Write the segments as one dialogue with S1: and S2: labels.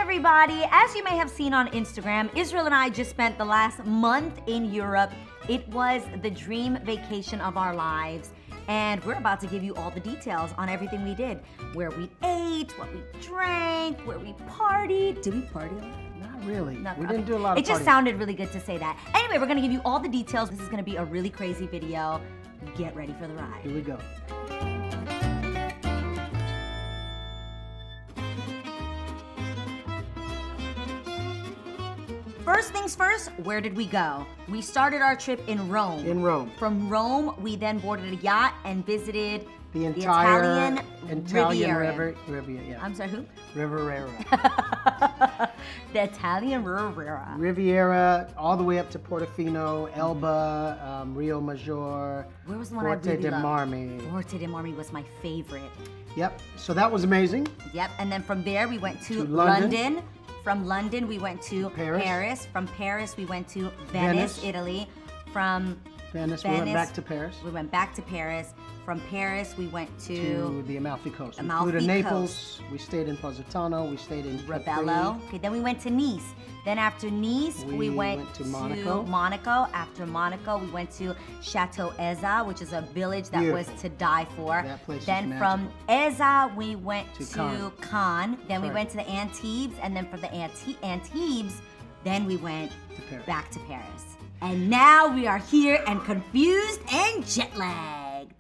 S1: everybody. As you may have seen on Instagram, Israel and I just spent the last month in Europe. It was the dream vacation of our lives. And we're about to give you all the details on everything we did. Where we ate, what we drank, where we partied. Did we party a lot?
S2: Not really. We
S1: okay.
S2: didn't do a lot of
S1: It just
S2: partying.
S1: sounded really good to say that. Anyway, we're gonna give you all the details. This is gonna be a really crazy video. Get ready for the ride.
S2: Here we go.
S1: First things first, where did we go? We started our trip in Rome.
S2: In Rome.
S1: From Rome, we then boarded a yacht and visited
S2: The entire
S1: Italian
S2: Riviera. Yeah.
S1: I'm sorry, who?
S2: Riviera.
S1: The Italian Riviera.
S2: Riviera, all the way up to Portofino, Elba, Rio Maggiore.
S1: Where was the one
S2: Forte
S1: I really
S2: de
S1: loved?
S2: Marmi.
S1: Forte de Marmi was my favorite.
S2: Yep. So that was amazing.
S1: Yep, and then from there we went to
S2: London.
S1: London. From London we went to
S2: Paris.
S1: From Paris we went to Venice, Italy. From
S2: Venice, we went back to Paris.
S1: We went back to Paris. From Paris we went to
S2: the Amalfi Coast. We
S1: Amalfi
S2: flew to Naples.
S1: Coast.
S2: We stayed in Positano. We stayed in
S1: Ravello. Okay, then we went to Nice. Then after Nice, we went
S2: to Monaco.
S1: After Monaco, we went to Chateau Eza, which is a village that
S2: Beautiful.
S1: was to die for.
S2: That place is
S1: Then from Eza, we went to Cannes. Then we
S2: Right.
S1: went to the Antibes, and then from the Antibes, then we went
S2: To Paris.
S1: back to Paris. And now we are here and confused and jet lagged.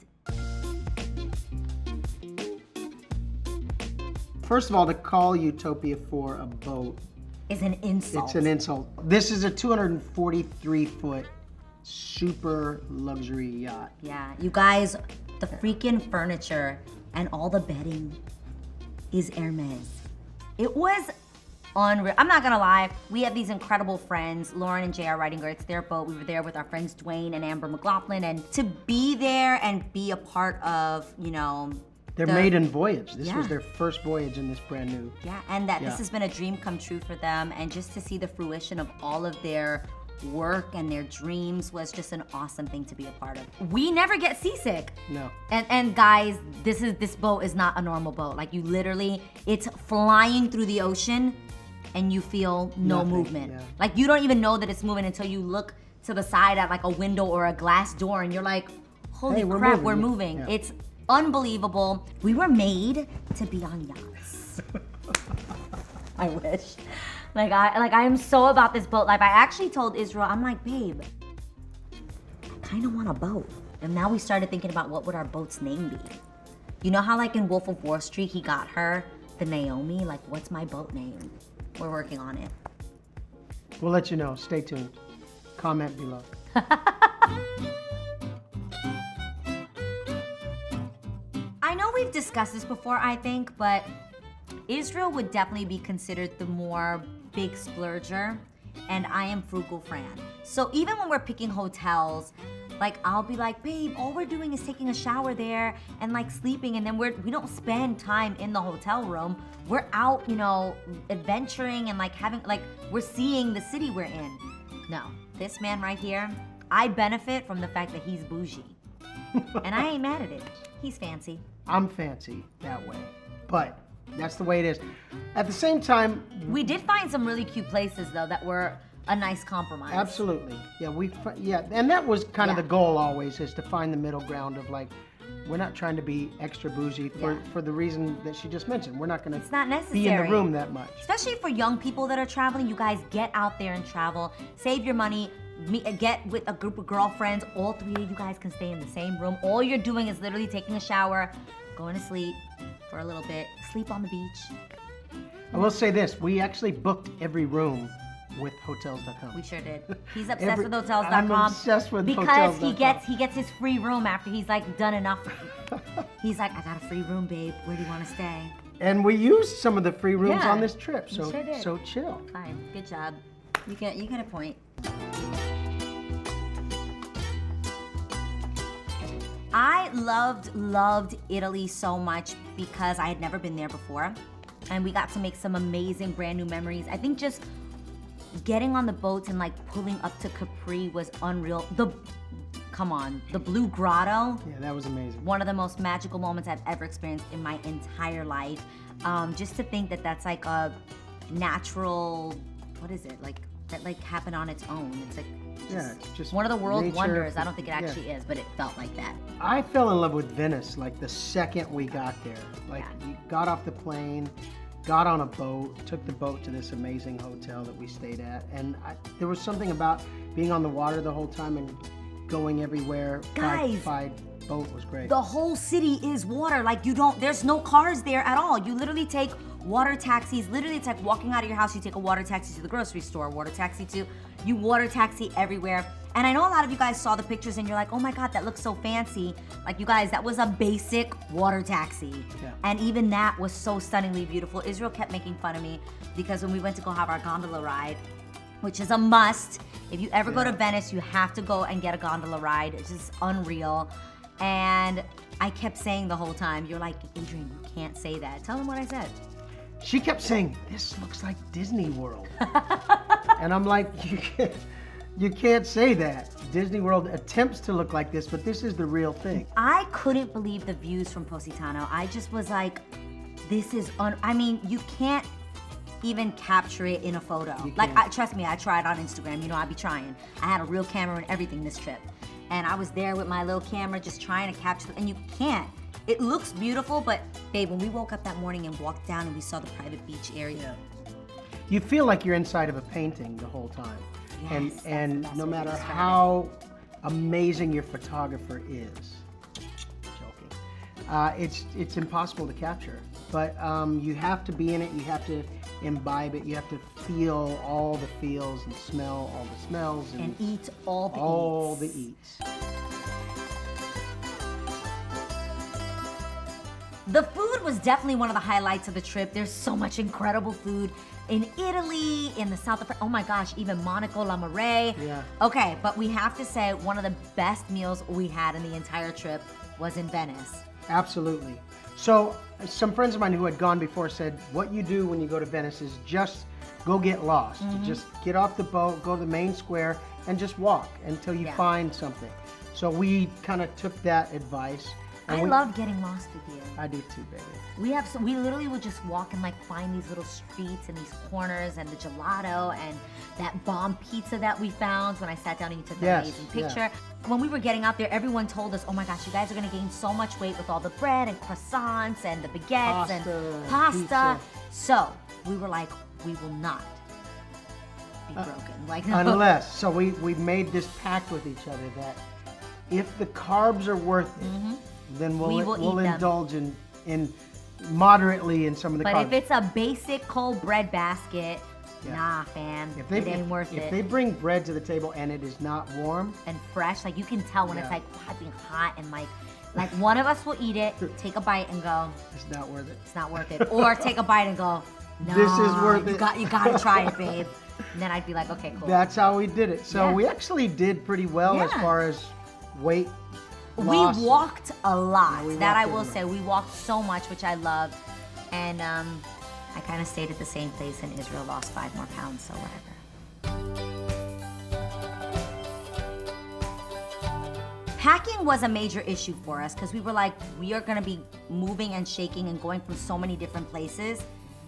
S2: First of all, to call Utopia for a boat,
S1: Is an insult.
S2: it's an insult. This is a 243-foot super luxury yacht.
S1: Yeah, you guys, the freaking furniture and all the bedding is Hermes. It was unreal. I'm not gonna lie, we have these incredible friends, Lauren and Jay are riding it's their boat. We were there with our friends Dwayne and Amber McLaughlin, and to be there and be a part of, you know,
S2: Their maiden voyage. This was
S1: Yeah.
S2: their first voyage in this brand new.
S1: yeah, and that
S2: Yeah.
S1: this has been a dream come true for them, and just to see the fruition of all of their work and their dreams was just an awesome thing to be a part of. We never get seasick.
S2: No.
S1: And guys, this boat is not a normal boat. Like you literally, it's flying through the ocean and you feel no
S2: Nothing,
S1: movement.
S2: yeah.
S1: Like you don't even know that it's moving until you look to the side at like a window or a glass door and you're like, holy
S2: Hey, we're
S1: crap,
S2: moving.
S1: we're
S2: Yeah.
S1: moving.
S2: Yeah.
S1: It's unbelievable. We were made to be on yachts. I wish. I am so about this boat life. I actually told Israel, I'm like, babe, I kind of want a boat. And now we started thinking about what would our boat's name be. You know how like in Wolf of Wall Street, he got her the Naomi? Like, what's my boat name? We're working on it.
S2: We'll let you know. Stay tuned. Comment below.
S1: I know we've discussed this before, I think, but Israel would definitely be considered the more big splurger, and I am frugal Fran. So even when we're picking hotels, like I'll be like, babe, all we're doing is taking a shower there and like sleeping, and then we don't spend time in the hotel room. We're out, you know, adventuring and like we're seeing the city we're in. No, this man right here, I benefit from the fact that he's bougie. And I ain't mad at it. He's fancy.
S2: I'm fancy that way, but that's the way it is. At the same time,
S1: We did find some really cute places though that were a nice compromise.
S2: absolutely, yeah, and that was kind of
S1: Yeah.
S2: the goal always, is to find the middle ground of like, we're not trying to be extra bougie for the reason that she just mentioned. We're not going
S1: It's not
S2: to
S1: necessary.
S2: be in the room that much.
S1: Especially for young people that are traveling, you guys get out there and travel. Save your money. Get with a group of girlfriends. All three of you guys can stay in the same room. All you're doing is literally taking a shower, going to sleep for a little bit, sleep on the beach.
S2: I will say this: we actually booked every room with Hotels.com.
S1: We sure did. He's obsessed with Hotels.com.
S2: I'm obsessed with
S1: because
S2: Hotels.com.
S1: he gets his free room after he's like done enough. He's like, I got a free room, babe. Where do you want to stay?
S2: And we used some of the free rooms
S1: Yeah,
S2: on this trip, so
S1: sure did.
S2: so chill.
S1: Fine, good job. You get a point. I loved Italy so much because I had never been there before, and we got to make some amazing brand new memories. I think just getting on the boats and like pulling up to Capri was unreal. Come on, the Blue Grotto.
S2: Yeah, that was amazing.
S1: One of the most magical moments I've ever experienced in my entire life. Just to think that that's like a natural, what is it, like, that like happened on its own. It's like,
S2: Yeah, it's just
S1: one of the world
S2: nature.
S1: wonders. I don't think it actually is, but it felt like that.
S2: I fell in love with Venice like the second we got there. Like,
S1: Yeah.
S2: we got off the plane, got on a boat, took the boat to this amazing hotel that we stayed at, and there was something about being on the water the whole time and going everywhere
S1: Guys,
S2: by boat was great.
S1: the whole city is water. Like, there's no cars there at all. You literally take water taxis. Literally, it's like walking out of your house, you take a water taxi to the grocery store, water taxi everywhere. And I know a lot of you guys saw the pictures and you're like, oh my God, that looks so fancy. Like, you guys, that was a basic water taxi.
S2: Yeah.
S1: And even that was so stunningly beautiful. Israel kept making fun of me because when we went to go have our gondola ride, which is a must, if you ever go to Venice, you have to go and get a gondola ride. It's just unreal. And I kept saying the whole time, you're like, Adrienne, you can't say that. Tell them what I said.
S2: She kept saying, this looks like Disney World. And I'm like, you can't say that. Disney World attempts to look like this, but this is the real thing.
S1: I couldn't believe the views from Positano. I just was like, this is, I mean, you can't even capture it in a photo. Like, trust me, I tried on Instagram. You know, I be trying. I had a real camera and everything this trip. And I was there with my little camera just trying to capture it, and you can't. It looks beautiful, but babe, when we woke up that morning and walked down and we saw the private beach area.
S2: You feel like you're inside of a painting the whole time.
S1: Yes,
S2: and
S1: that's
S2: no
S1: what
S2: matter
S1: we described
S2: how amazing your photographer is, joking, it's impossible to capture. But you have to be in it, you have to imbibe it, you have to feel all the feels and smell all the smells
S1: and eat all the eats.
S2: the eats.
S1: The food was definitely one of the highlights of the trip. There's so much incredible food in Italy, in the south of France. Oh my gosh, even Monaco, La Marais.
S2: Yeah.
S1: Okay, but we have to say one of the best meals we had in the entire trip was in Venice.
S2: Absolutely. So some friends of mine who had gone before said, what you do when you go to Venice is just go get lost. Just get off the boat, go to the main square, and just walk until you find something. So we kind of took that advice.
S1: I love getting lost with you.
S2: I do too, baby.
S1: We literally would just walk and like find these little streets and these corners and the gelato and that bomb pizza that we found when I sat down and you took that amazing picture. When we were getting out there, everyone told us, oh my gosh, you guys are gonna gain so much weight with all the bread and croissants and the baguettes and pasta.
S2: Pizza.
S1: So we were like, we will not be broken. Like,
S2: Unless, so we made this pact with each other that if the carbs are worth it, then we'll indulge in moderately in some of the carbs.
S1: But if it's a basic cold bread basket, nah, fam, it ain't worth it.
S2: If they bring bread to the table and it is not warm
S1: and fresh, like you can tell when it's like piping hot and like one of us will eat it, take a bite and go,
S2: it's not worth it.
S1: It's not worth it. Or take a bite and go, no,
S2: this is worth it.
S1: You gotta try it, babe. And then I'd be like, okay, cool.
S2: That's how we did it. So we actually did pretty well as far as weight loss.
S1: We walked a lot.
S2: Yeah,
S1: that I will say. We walked so much, which I loved. And I kind of stayed at the same place and Israel lost 5 more pounds, so whatever. Packing was a major issue for us because we were like, we are gonna be moving and shaking and going from so many different places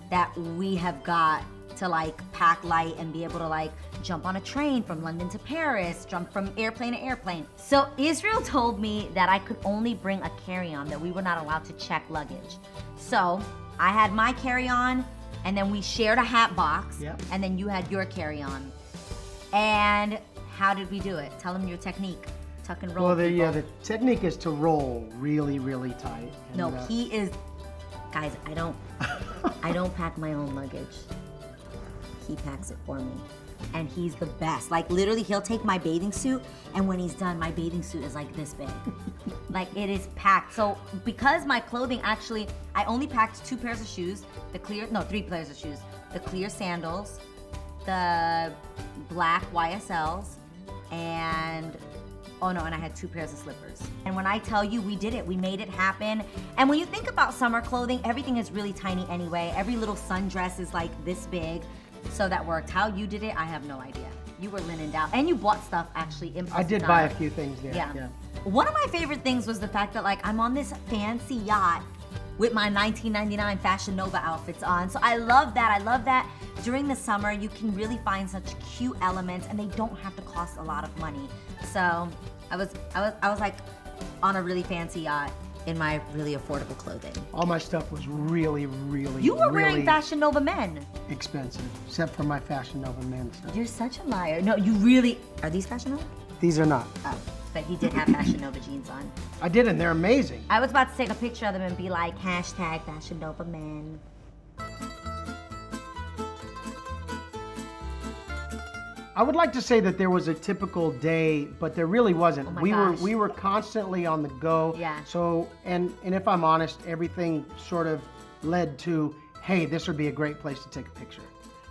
S1: that we have got to like pack light and be able to like jump on a train from London to Paris, jump from airplane to airplane. So Israel told me that I could only bring a carry-on, that we were not allowed to check luggage. So I had my carry-on and then we shared a hat box and then you had your carry-on. And how did we do it? Tell them your technique. Tuck and roll.
S2: Well, the technique is to roll really, really tight. And,
S1: no, he is, guys, I don't pack my own luggage. He packs it for me. And he's the best. Like literally he'll take my bathing suit and when he's done, my bathing suit is like this big. Like it is packed. So because my clothing actually, I only packed 2 pairs of shoes, 3 pairs of shoes. The clear sandals, the black YSLs, and and I had 2 pairs of slippers. And when I tell you we did it, we made it happen. And when you think about summer clothing, everything is really tiny anyway. Every little sundress is like this big. So that worked. How you did it, I have no idea. You were linened out. And you bought stuff actually in
S2: I did buy a few things there.
S1: Yeah. One of my favorite things was the fact that like I'm on this fancy yacht with my 1999 Fashion Nova outfits on. So I love that. I love that during the summer you can really find such cute elements and they don't have to cost a lot of money. So I was like on a really fancy yacht in my really affordable clothing.
S2: All my stuff was really, really,
S1: You were wearing
S2: really
S1: Fashion Nova men.
S2: expensive, except for my Fashion Nova men stuff.
S1: You're such a liar. No, you really, are these Fashion Nova?
S2: These are not.
S1: Oh, but he did have Fashion Nova jeans on.
S2: I did, and they're amazing.
S1: I was about to take a picture of them and be like, hashtag Fashion Nova men.
S2: I would like to say that there was a typical day, but there really wasn't.
S1: Oh my
S2: we
S1: gosh.
S2: were constantly on the go.
S1: Yeah.
S2: So and if I'm honest, everything sort of led to, hey, this would be a great place to take a picture.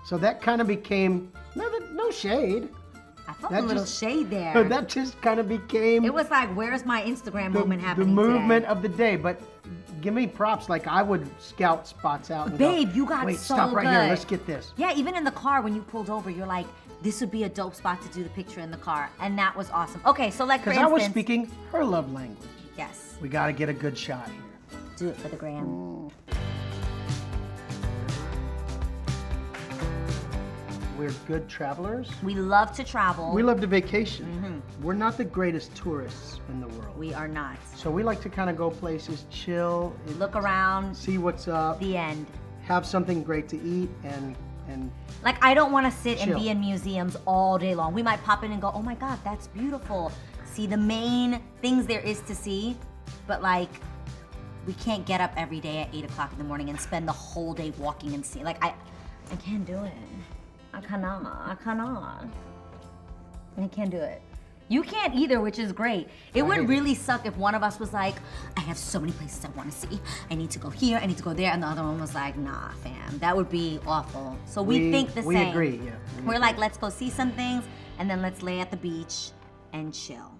S2: So that kind of became no shade.
S1: I felt
S2: That
S1: a little
S2: just-
S1: shade there.
S2: That just kind of became
S1: It was like, where's my Instagram moment
S2: the
S1: happening
S2: movement
S1: today?
S2: of the day. But give me props. Like I would scout spots out. And
S1: Babe,
S2: go,
S1: you got
S2: wait,
S1: so
S2: stop right
S1: good.
S2: here. Let's get this.
S1: Yeah, even in the car when you pulled over, you're like, this would be a dope spot to do the picture in the car. And that was awesome. Okay, so like for
S2: Because I
S1: instance.
S2: was speaking her love language.
S1: Yes,
S2: We got to get a good shot here.
S1: do it for the gram.
S2: We're good travelers.
S1: We love to travel.
S2: We love to vacation. We're not the greatest tourists in the world.
S1: We are not.
S2: So we like to kind of go places, chill,
S1: Look around,
S2: see what's up,
S1: the end.
S2: have something great to eat, and
S1: Like, I don't want to sit and
S2: Chill.
S1: be in museums all day long. We might pop in and go, oh my God, that's beautiful. See the main things there is to see, but like, we can't get up every day at 8 o'clock in the morning and spend the whole day walking and seeing. Like, I can't do it. I cannot. I can't do it. You can't either, which is great. It
S2: I
S1: would
S2: hate
S1: really suck if one of us was like, I have so many places I want to see. I need to go here, I need to go there. And the other one was like, nah, fam, that would be awful. So we think the
S2: we
S1: same.
S2: agree, yeah.
S1: We're like, let's go see some things and then let's lay at the beach and chill.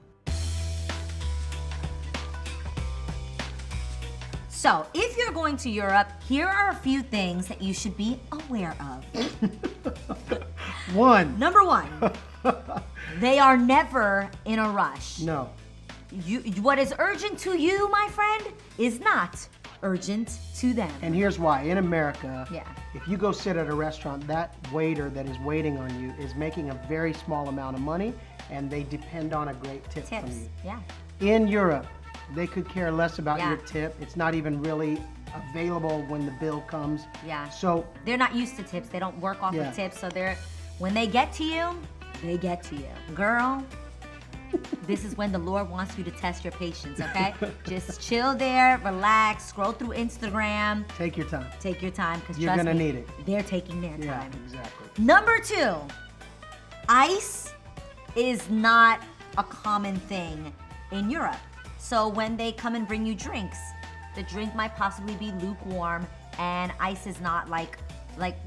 S1: So, if you're going to Europe, here are a few things that you should be aware of.
S2: One.
S1: Number one, they are never in a rush.
S2: No.
S1: What is urgent to you, my friend, is not urgent to them.
S2: And here's why. In America,
S1: Yeah.
S2: if you go sit at a restaurant, that waiter that is waiting on you is making a very small amount of money, and they depend on a great tip from
S1: Tips,
S2: you.
S1: yeah.
S2: In Europe, they could care less about
S1: Yeah.
S2: your tip. It's not even really available when the bill comes.
S1: Yeah.
S2: So
S1: They're not used to tips. They don't work off
S2: Yeah.
S1: of tips, so when they get to you, they get to you. Girl, this is when the Lord wants you to test your patience, okay? Just chill there, relax, scroll through Instagram,
S2: take your time.
S1: take your time, because
S2: You're
S1: trust
S2: gonna
S1: me,
S2: need it.
S1: they're taking their
S2: Yeah,
S1: time.
S2: exactly.
S1: Number two, ice is not a common thing in Europe. So when they come and bring you drinks, the drink might possibly be lukewarm, and ice is not like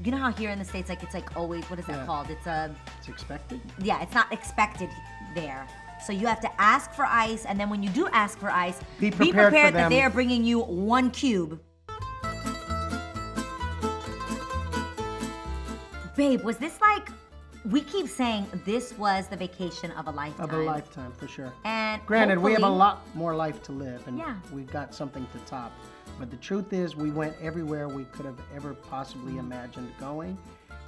S1: you know how here in the States, like it's like always, what is that
S2: Yeah.
S1: called? It's
S2: It's expected.
S1: yeah, it's not expected there. So you have to ask for ice, and then when you do ask for ice,
S2: Be prepared for
S1: that
S2: them.
S1: they are bringing you 1 cube. Babe, was this like, we keep saying this was the vacation of a lifetime.
S2: Of a lifetime, for sure.
S1: And
S2: Granted, we have a
S1: hopefully-
S2: lot more life to live, and
S1: Yeah.
S2: we've got something to top. But the truth is, we went everywhere we could have ever possibly imagined going,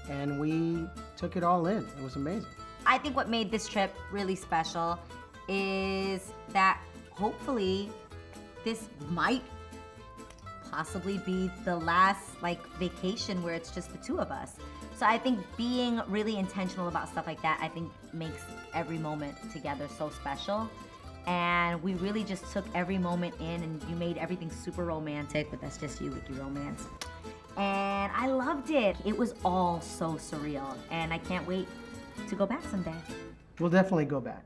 S2: and we took it all in. It was amazing.
S1: I think what made this trip really special is that hopefully this might possibly be the last like vacation where it's just the two of us. So I think being really intentional about stuff like that, I think makes every moment together so special. And we really just took every moment in, and you made everything super romantic, but that's just you with your romance. And I loved it. It was all so surreal, and I can't wait to go back someday.
S2: We'll definitely go back.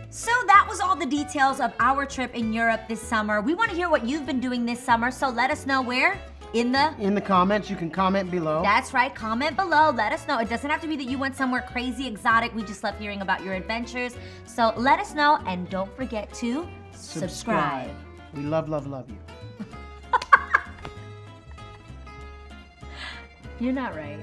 S1: So that was all the details of our trip in Europe this summer. We want to hear what you've been doing this summer, so let us know where in the
S2: comments. You can comment below.
S1: That's right, comment below, let us know. It doesn't have to be that you went somewhere crazy exotic. We just love hearing about your adventures. So let us know, and don't forget to subscribe.
S2: We love, love, love you.
S1: You're not right.